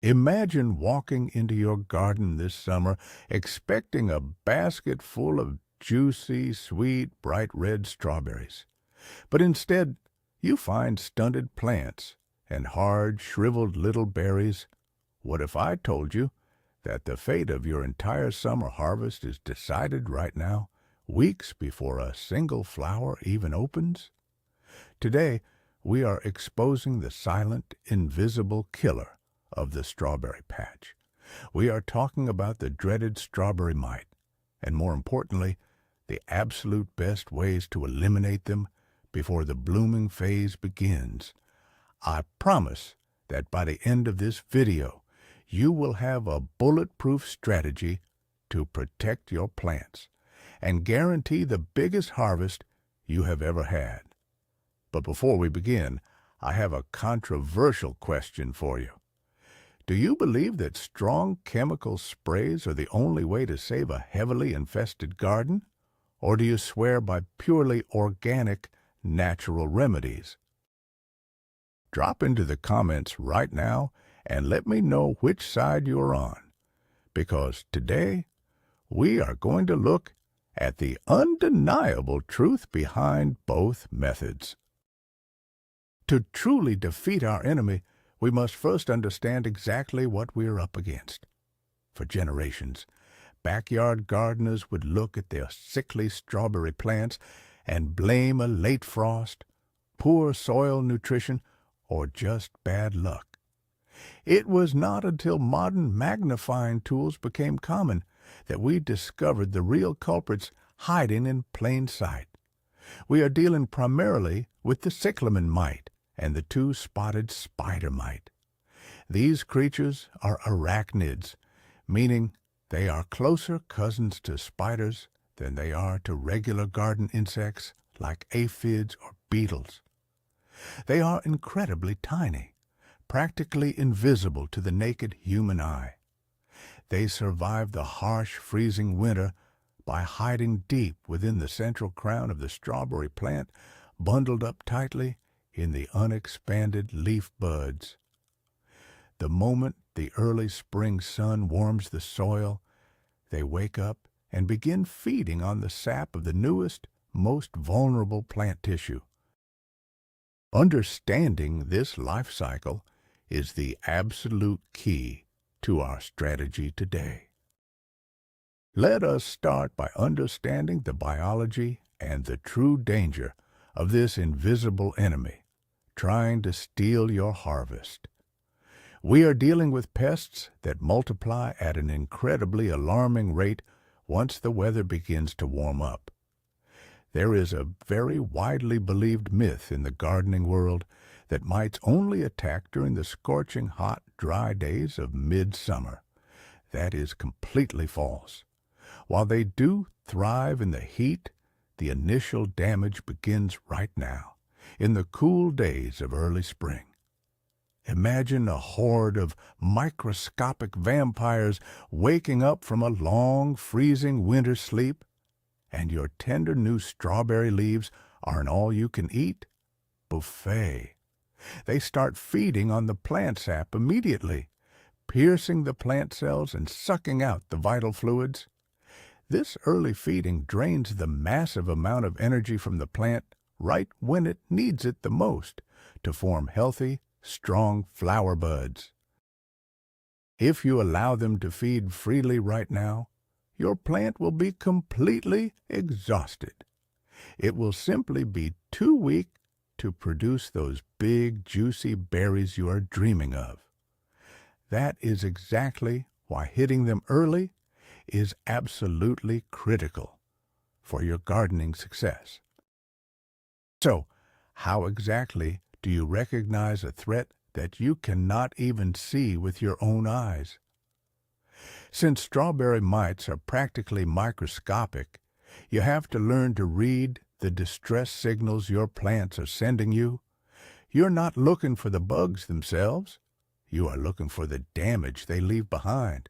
Imagine walking into your garden this summer expecting a basket full of juicy, sweet, bright red strawberries. But instead, you find stunted plants and hard, shriveled little berries. What if I told you that the fate of your entire summer harvest is decided right now, weeks before a single flower even opens? Today, we are exposing the silent, invisible killer of the strawberry patch. We are talking about the dreaded strawberry mite, and more importantly, the absolute best ways to eliminate them before the blooming phase begins. I promise that by the end of this video, you will have a bulletproof strategy to protect your plants and guarantee the biggest harvest you have ever had. But before we begin, I have a controversial question for you. Do you believe that strong chemical sprays are the only way to save a heavily infested garden? Or do you swear by purely organic, natural remedies? Drop into the comments right now and let me know which side you're on, because today we are going to look at the undeniable truth behind both methods. To truly defeat our enemy, we must first understand exactly what we are up against. For generations, backyard gardeners would look at their sickly strawberry plants and blame a late frost, poor soil nutrition, or just bad luck. It was not until modern magnifying tools became common that we discovered the real culprits hiding in plain sight. We are dealing primarily with the cyclamen mite and the two-spotted spider mite. These creatures are arachnids, meaning they are closer cousins to spiders than they are to regular garden insects like aphids or beetles. They are incredibly tiny, practically invisible to the naked human eye. They survive the harsh, freezing winter by hiding deep within the central crown of the strawberry plant, bundled up tightly in the unexpanded leaf buds. The moment the early spring sun warms the soil, they wake up and begin feeding on the sap of the newest, most vulnerable plant tissue. Understanding this life cycle is the absolute key to our strategy today. Let us start by understanding the biology and the true danger of this invisible enemy trying to steal your harvest. We are dealing with pests that multiply at an incredibly alarming rate once the weather begins to warm up. There is a very widely believed myth in the gardening world that mites only attack during the scorching hot, dry days of midsummer. That is completely false. While they do thrive in the heat, the initial damage begins right now, in the cool days of early spring. Imagine a horde of microscopic vampires waking up from a long, freezing winter sleep, and your tender new strawberry leaves are an all-you-can-eat buffet. They start feeding on the plant sap immediately, piercing the plant cells and sucking out the vital fluids. This early feeding drains the massive amount of energy from the plant right when it needs it the most to form healthy, strong flower buds. If you allow them to feed freely right now, your plant will be completely exhausted. It will simply be too weak to produce those big, juicy berries you are dreaming of. That is exactly why hitting them early is absolutely critical for your gardening success. So, how exactly do you recognize a threat that you cannot even see with your own eyes? Since strawberry mites are practically microscopic, you have to learn to read the distress signals your plants are sending you. You're not looking for the bugs themselves. You are looking for the damage they leave behind.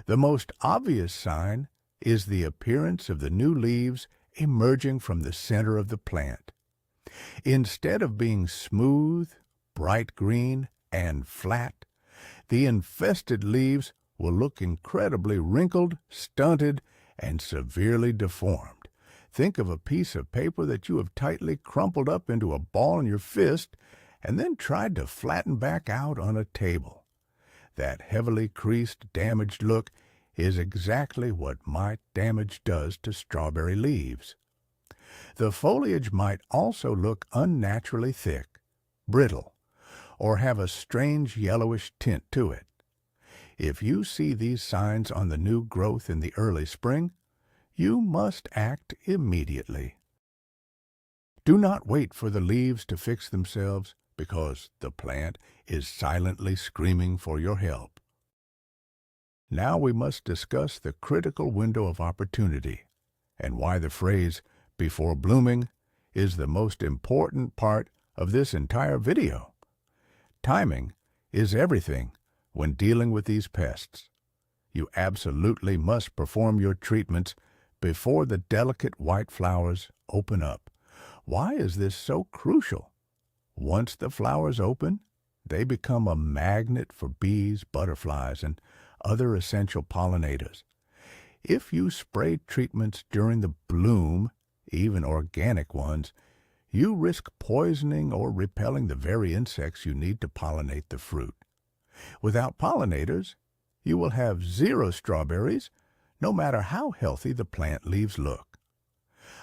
The most obvious sign is the appearance of the new leaves emerging from the center of the plant. Instead of being smooth, bright green, and flat, the infested leaves will look incredibly wrinkled, stunted, and severely deformed. Think of a piece of paper that you have tightly crumpled up into a ball in your fist and then tried to flatten back out on a table. That heavily creased, damaged look is exactly what mite damage does to strawberry leaves. The foliage might also look unnaturally thick, brittle, or have a strange yellowish tint to it. If you see these signs on the new growth in the early spring, you must act immediately. Do not wait for the leaves to fix themselves because the plant is silently screaming for your help. Now we must discuss the critical window of opportunity and why the phrase "before blooming" is the most important part of this entire video. Timing is everything when dealing with these pests. You absolutely must perform your treatments before the delicate white flowers open up. Why is this so crucial? Once the flowers open, they become a magnet for bees, butterflies, and other essential pollinators. If you spray treatments during the bloom, even organic ones, you risk poisoning or repelling the very insects you need to pollinate the fruit. Without pollinators, you will have 0 strawberries, no matter how healthy the plant leaves look.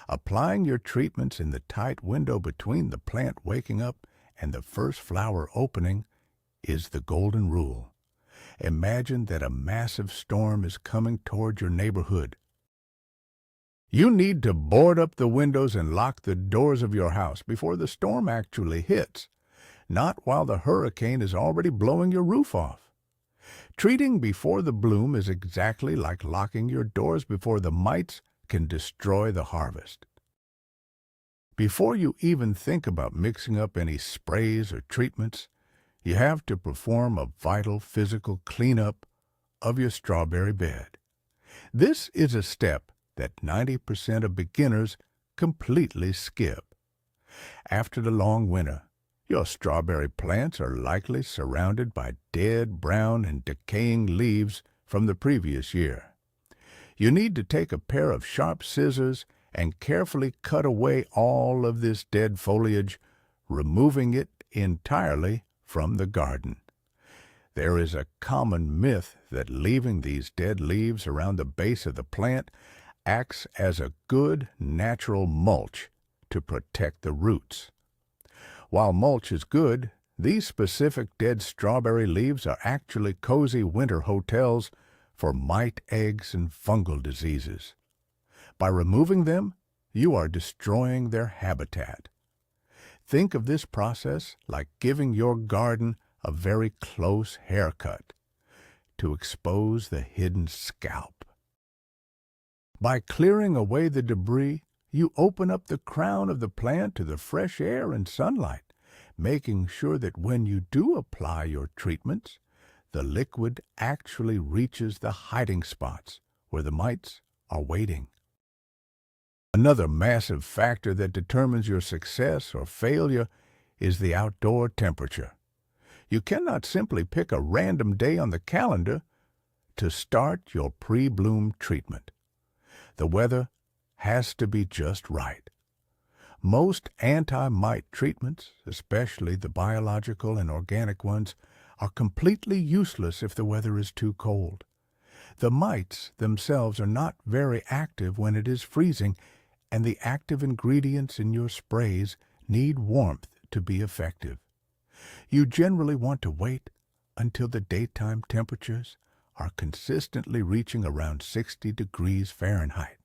Applying your treatments in the tight window between the plant waking up and the first flower opening is the golden rule. Imagine that a massive storm is coming toward your neighborhood. You need to board up the windows and lock the doors of your house before the storm actually hits, not while the hurricane is already blowing your roof off. Treating before the bloom is exactly like locking your doors before the mites can destroy the harvest. Before you even think about mixing up any sprays or treatments, you have to perform a vital physical cleanup of your strawberry bed. This is a step that 90% of beginners completely skip. After the long winter, your strawberry plants are likely surrounded by dead, brown, and decaying leaves from the previous year. You need to take a pair of sharp scissors and carefully cut away all of this dead foliage, removing it entirely from the garden. There is a common myth that leaving these dead leaves around the base of the plant acts as a good natural mulch to protect the roots. While mulch is good, these specific dead strawberry leaves are actually cozy winter hotels for mite eggs and fungal diseases. By removing them, you are destroying their habitat. Think of this process like giving your garden a very close haircut to expose the hidden scalp. By clearing away the debris, you open up the crown of the plant to the fresh air and sunlight, making sure that when you do apply your treatments, the liquid actually reaches the hiding spots where the mites are waiting. Another massive factor that determines your success or failure is the outdoor temperature. You cannot simply pick a random day on the calendar to start your pre-bloom treatment. The weather has to be just right. Most anti-mite treatments, especially the biological and organic ones, are completely useless if the weather is too cold. The mites themselves are not very active when it is freezing, and the active ingredients in your sprays need warmth to be effective. You generally want to wait until the daytime temperatures are consistently reaching around 60 degrees Fahrenheit.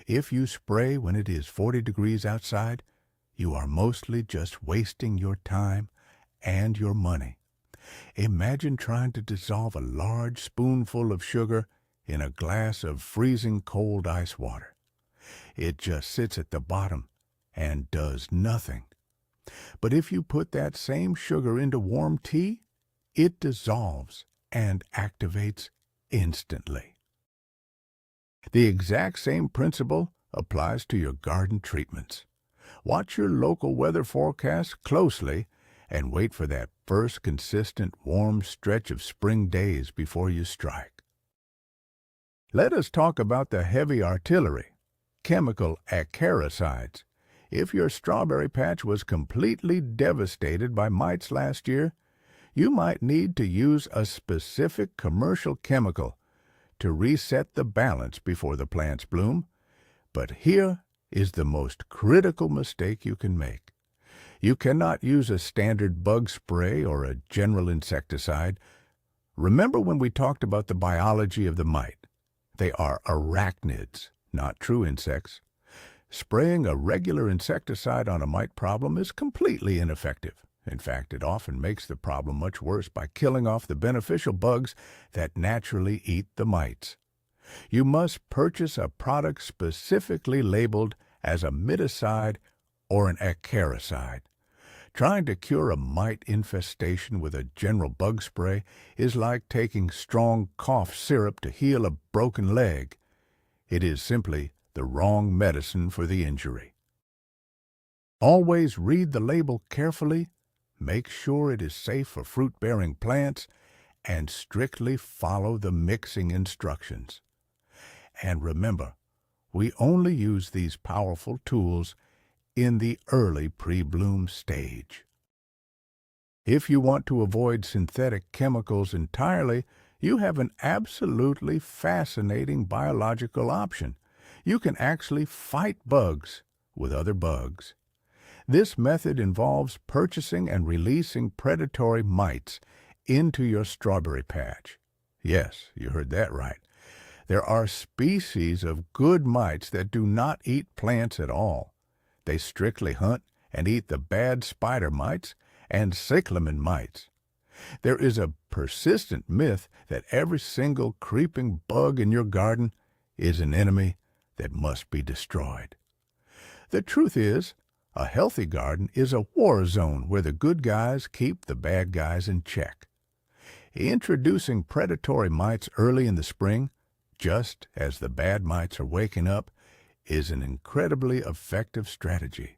If you spray when it is 40 degrees outside, you are mostly just wasting your time and your money. Imagine trying to dissolve a large spoonful of sugar in a glass of freezing cold ice water. It just sits at the bottom and does nothing. But if you put that same sugar into warm tea, it dissolves and activates instantly. The exact same principle applies to your garden treatments. Watch your local weather forecast closely and wait for that first consistent warm stretch of spring days before you strike. Let us talk about the heavy artillery, chemical acaricides. If your strawberry patch was completely devastated by mites last year, you might need to use a specific commercial chemical to reset the balance before the plants bloom. But here is the most critical mistake you can make. You cannot use a standard bug spray or a general insecticide. Remember when we talked about the biology of the mite? They are arachnids, not true insects. Spraying a regular insecticide on a mite problem is completely ineffective. In fact, it often makes the problem much worse by killing off the beneficial bugs that naturally eat the mites. You must purchase a product specifically labeled as a miticide or an acaricide. Trying to cure a mite infestation with a general bug spray is like taking strong cough syrup to heal a broken leg. It is simply the wrong medicine for the injury. Always read the label carefully, make sure it is safe for fruit-bearing plants, and strictly follow the mixing instructions. And remember, we only use these powerful tools in the early pre-bloom stage. If you want to avoid synthetic chemicals entirely, you have an absolutely fascinating biological option. You can actually fight bugs with other bugs. This method involves purchasing and releasing predatory mites into your strawberry patch. Yes, you heard that right. There are species of good mites that do not eat plants at all. They strictly hunt and eat the bad spider mites and cyclamen mites. There is a persistent myth that every single creeping bug in your garden is an enemy that must be destroyed. The truth is, a healthy garden is a war zone where the good guys keep the bad guys in check. Introducing predatory mites early in the spring, just as the bad mites are waking up, is an incredibly effective strategy.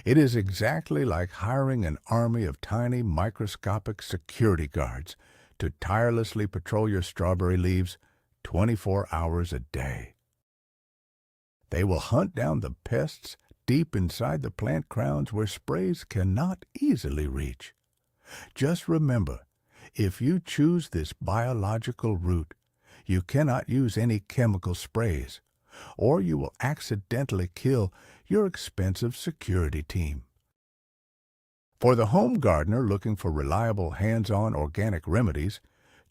It is exactly like hiring an army of tiny microscopic security guards to tirelessly patrol your strawberry leaves 24 hours a day. They will hunt down the pests deep inside the plant crowns where sprays cannot easily reach. Just remember, if you choose this biological route, you cannot use any chemical sprays, or you will accidentally kill your expensive security team. For the home gardener looking for reliable hands-on organic remedies,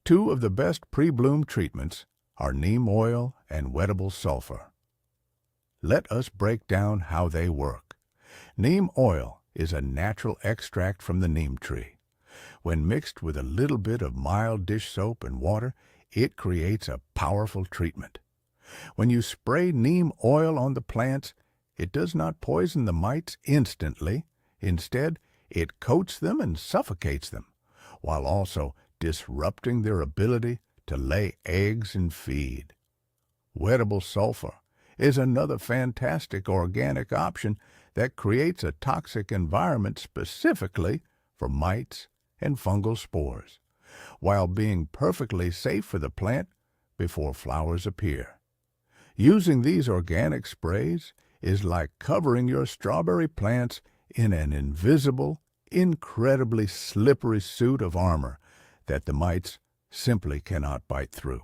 two of the best pre-bloom treatments are neem oil and wettable sulfur. Let us break down how they work. Neem oil is a natural extract from the neem tree. When mixed with a little bit of mild dish soap and water, it creates a powerful treatment. When you spray neem oil on the plants, it does not poison the mites instantly. Instead, it coats them and suffocates them, while also disrupting their ability to lay eggs and feed. Wettable sulfur is another fantastic organic option that creates a toxic environment specifically for mites and fungal spores, while being perfectly safe for the plant before flowers appear. Using these organic sprays is like covering your strawberry plants in an invisible, incredibly slippery suit of armor that the mites simply cannot bite through.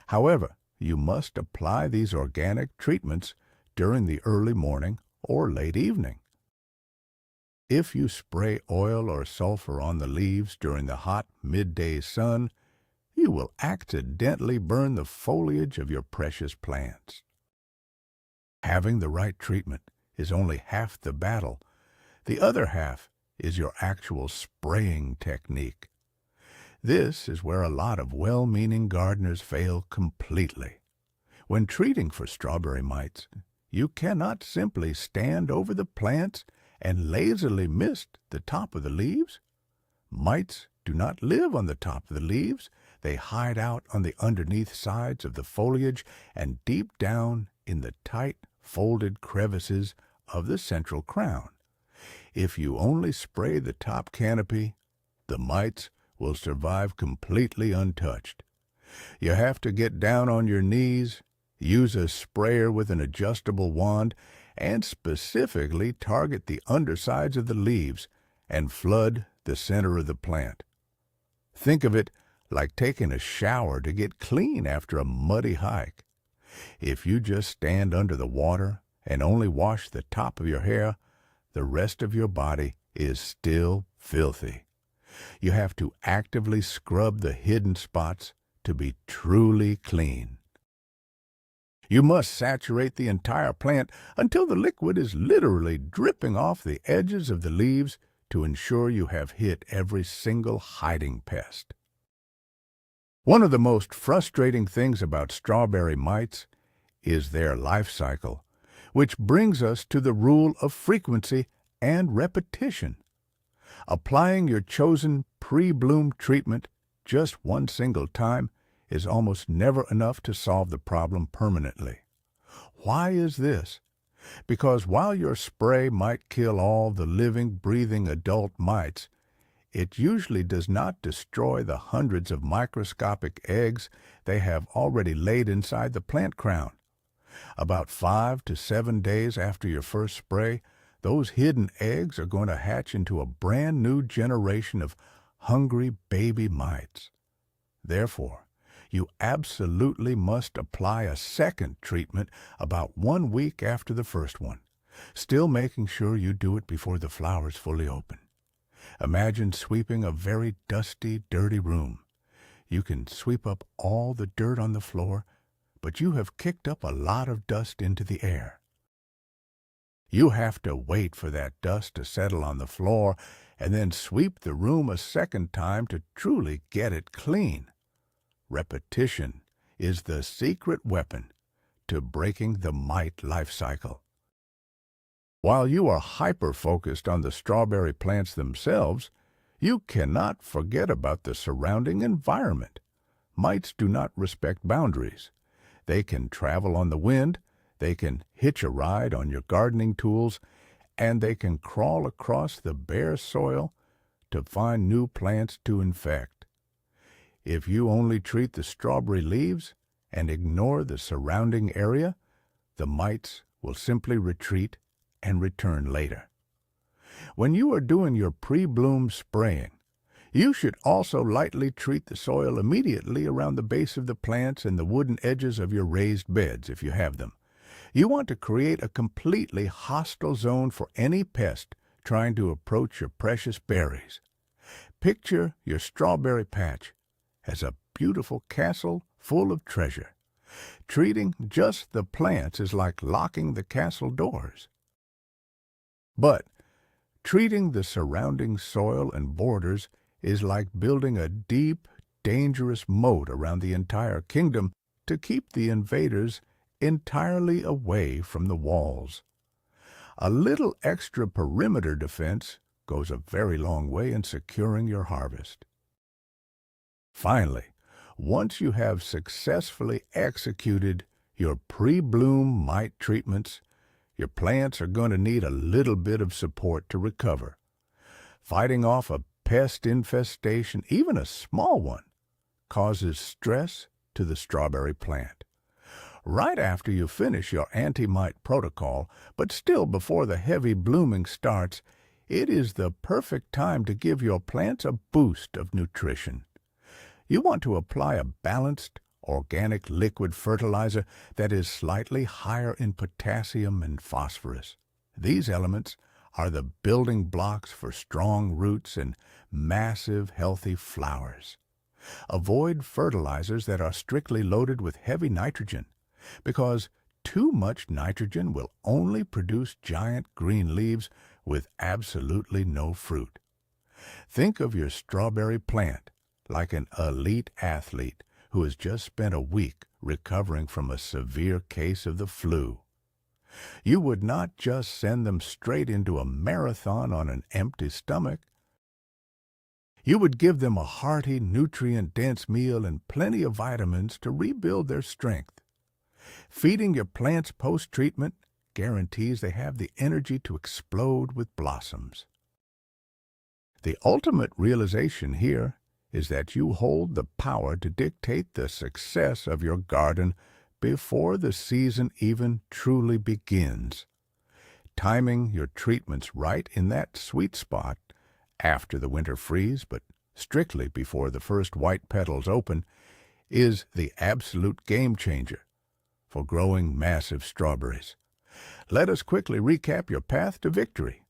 However, you must apply these organic treatments during the early morning or late evening. If you spray oil or sulfur on the leaves during the hot midday sun, you will accidentally burn the foliage of your precious plants. Having the right treatment is only half the battle. The other half is your actual spraying technique. This is where a lot of well-meaning gardeners fail completely. When treating for strawberry mites, you cannot simply stand over the plants and lazily mist the top of the leaves. Mites do not live on the top of the leaves. They hide out on the underneath sides of the foliage and deep down in the tight, folded crevices of the central crown. If you only spray the top canopy, the mites will survive completely untouched. You have to get down on your knees, use a sprayer with an adjustable wand, and specifically target the undersides of the leaves and flood the center of the plant. Think of it like taking a shower to get clean after a muddy hike. If you just stand under the water and only wash the top of your hair, the rest of your body is still filthy. You have to actively scrub the hidden spots to be truly clean. You must saturate the entire plant until the liquid is literally dripping off the edges of the leaves to ensure you have hit every single hiding pest. One of the most frustrating things about strawberry mites is their life cycle, which brings us to the rule of frequency and repetition. Applying your chosen pre-bloom treatment just one single time is almost never enough to solve the problem permanently. Why is this? Because while your spray might kill all the living, breathing adult mites, it usually does not destroy the hundreds of microscopic eggs they have already laid inside the plant crown. About 5 to 7 days after your first spray, those hidden eggs are going to hatch into a brand new generation of hungry baby mites. Therefore, you absolutely must apply a second treatment about 1 week after the first one, still making sure you do it before the flowers fully open. Imagine sweeping a very dusty, dirty room. You can sweep up all the dirt on the floor, but you have kicked up a lot of dust into the air. You have to wait for that dust to settle on the floor and then sweep the room a second time to truly get it clean. Repetition is the secret weapon to breaking the mite life cycle. While you are hyper-focused on the strawberry plants themselves, you cannot forget about the surrounding environment. Mites do not respect boundaries. They can travel on the wind, they can hitch a ride on your gardening tools, and they can crawl across the bare soil to find new plants to infect. If you only treat the strawberry leaves and ignore the surrounding area, the mites will simply retreat and return later. When you are doing your pre-bloom spraying, you should also lightly treat the soil immediately around the base of the plants and the wooden edges of your raised beds if you have them. You want to create a completely hostile zone for any pest trying to approach your precious berries. Picture your strawberry patch as a beautiful castle full of treasure. Treating just the plants is like locking the castle doors. But treating the surrounding soil and borders is like building a deep, dangerous moat around the entire kingdom to keep the invaders entirely away from the walls. A little extra perimeter defense goes a very long way in securing your harvest. Finally, once you have successfully executed your pre-bloom mite treatments, your plants are going to need a little bit of support to recover. Fighting off a pest infestation, even a small one, causes stress to the strawberry plant. Right after you finish your anti-mite protocol, but still before the heavy blooming starts, it is the perfect time to give your plants a boost of nutrition. You want to apply a balanced, organic liquid fertilizer that is slightly higher in potassium and phosphorus. These elements are the building blocks for strong roots and massive, healthy flowers. Avoid fertilizers that are strictly loaded with heavy nitrogen, because too much nitrogen will only produce giant green leaves with absolutely no fruit. Think of your strawberry plant like an elite athlete who has just spent a week recovering from a severe case of the flu. You would not just send them straight into a marathon on an empty stomach. You would give them a hearty, nutrient-dense meal and plenty of vitamins to rebuild their strength. Feeding your plants post-treatment guarantees they have the energy to explode with blossoms. The ultimate realization here is that you hold the power to dictate the success of your garden before the season even truly begins. Timing your treatments right in that sweet spot after the winter freeze, but strictly before the first white petals open, is the absolute game changer for growing massive strawberries. Let us quickly recap your path to victory.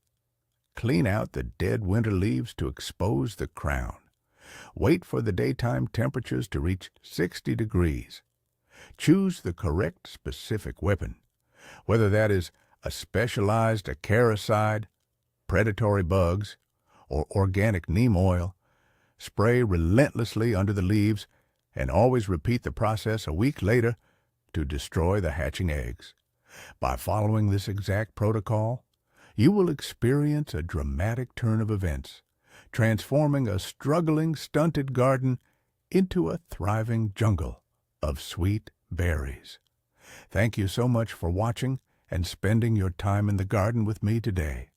Clean out the dead winter leaves to expose the crown. Wait for the daytime temperatures to reach 60 degrees. Choose the correct specific weapon, whether that is a specialized acaricide, predatory bugs, or organic neem oil. Spray relentlessly under the leaves and always repeat the process a week later to destroy the hatching eggs. By following this exact protocol, you will experience a dramatic turn of events, transforming a struggling, stunted garden into a thriving jungle of sweet berries. Thank you so much for watching and spending your time in the garden with me today.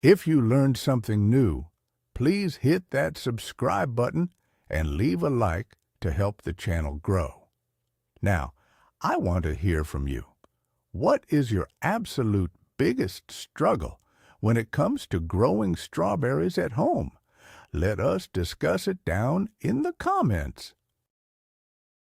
If you learned something new, please hit that subscribe button and leave a like to help the channel grow. Now, I want to hear from you. What is your absolute biggest struggle when it comes to growing strawberries at home? Let us discuss it down in the comments.